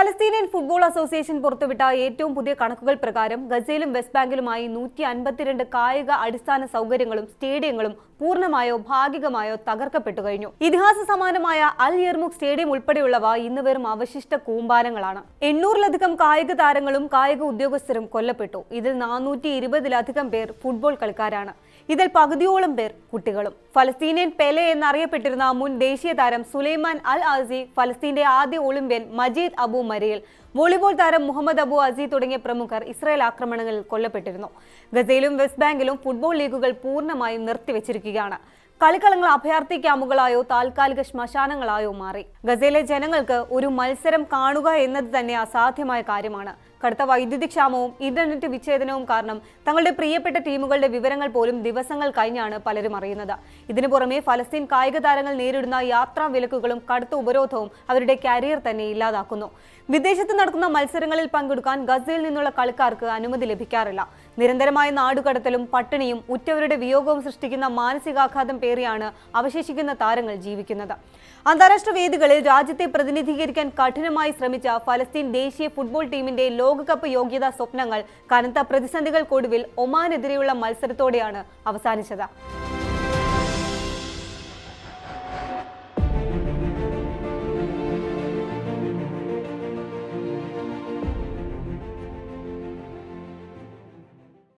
Palestinian football association പുറത്തുവിട്ട ഏറ്റവും പുതിയ കണക്കുകൾ പ്രകാരം ഗസയിലും വെസ്റ്റ് ബാങ്കിലുമായി 152 കായിക അടിസ്ഥാന സൗകര്യങ്ങളും സ്റ്റേഡിയങ്ങളും പൂർണ്ണമായോ ഭാഗികമായോ തകർക്കപ്പെട്ടു കഴിഞ്ഞു. ഇതിഹാസ സമാനമായ അൽ യർമുക് സ്റ്റേഡിയം ഉൾപ്പെടെയുള്ളവ ഇന്ന് വെറും അവശിഷ്ട കൂമ്പാരങ്ങളാണ്. 800-ലധികം കായിക താരങ്ങളും കായിക ഉദ്യോഗസ്ഥരും കൊല്ലപ്പെട്ടു. ഇതിൽ 420-ലധികം പേർ ഫുട്ബോൾ കളിക്കാരാണ്. ഇതിൽ പകുതിയോളം പേർ കുട്ടികളും. ഫലസ്തീനിയൻ പെലെ എന്നറിയപ്പെട്ടിരുന്ന മുൻ ദേശീയ താരം സുലൈമാൻ അൽ ആസി, ഫലസ്തീന്റെ ആദ്യ Olympian Majeed Abu Mariel, volleyball താരം മുഹമ്മദ് അബു അസി തുടങ്ങിയ പ്രമുഖർ ഇസ്രായേൽ ആക്രമണങ്ങളിൽ കൊല്ലപ്പെട്ടിരുന്നു. ഗസയിലും വെസ്റ്റ് ബാങ്കിലും ഫുട്ബോൾ ലീഗുകൾ പൂർണ്ണമായും നിർത്തിവെച്ചിരിക്കുകയാണ്. കളിക്കളങ്ങൾ അഭയാർത്ഥി ക്യാമ്പുകളായോ താൽക്കാലിക ശ്മശാനങ്ങളായോ മാറി. ഗസയിലെ ജനങ്ങൾക്ക് ഒരു മത്സരം കാണുക എന്നത് തന്നെ അസാധ്യമായ കാര്യമാണ്. കടുത്ത വൈദ്യുതി ക്ഷാമവും ഇന്റർനെറ്റ് വിച്ഛേദനവും കാരണം തങ്ങളുടെ പ്രിയപ്പെട്ട ടീമുകളുടെ വിവരങ്ങൾ പോലും ദിവസങ്ങൾ കഴിഞ്ഞാണ് പലരും അറിയുന്നത്. ഇതിനു പുറമെ ഫലസ്തീൻ കായിക താരങ്ങൾ നേരിടുന്ന യാത്രാ വിലക്കുകളും കടുത്ത ഉപരോധവും അവരുടെ കരിയർ തന്നെ ഇല്ലാതാക്കുന്നു. വിദേശത്ത് നടക്കുന്ന മത്സരങ്ങളിൽ പങ്കെടുക്കാൻ ഗസയിൽ നിന്നുള്ള കളിക്കാർക്ക് അനുമതി ലഭിക്കാറില്ല. നിരന്തരമായ നാടുകടത്തലും പട്ടിണിയും ഉറ്റവരുടെ വിയോഗവും സൃഷ്ടിക്കുന്ന മാനസികാഘാതം പേറിയാണ് അവശേഷിക്കുന്ന താരങ്ങൾ ജീവിക്കുന്നത്. അന്താരാഷ്ട്ര വേദികളിൽ രാജ്യത്തെ പ്രതിനിധീകരിക്കാൻ കഠിനമായി ശ്രമിച്ച ഫലസ്തീൻ ദേശീയ ഫുട്ബോൾ ടീമിന്റെ ലോകകപ്പ് യോഗ്യതാ സ്വപ്നങ്ങൾ കനത്ത പ്രതിസന്ധികൾക്കൊടുവിൽ ഒമാനെതിരെയുള്ള മത്സരത്തോടെയാണ് അവസാനിച്ചത്.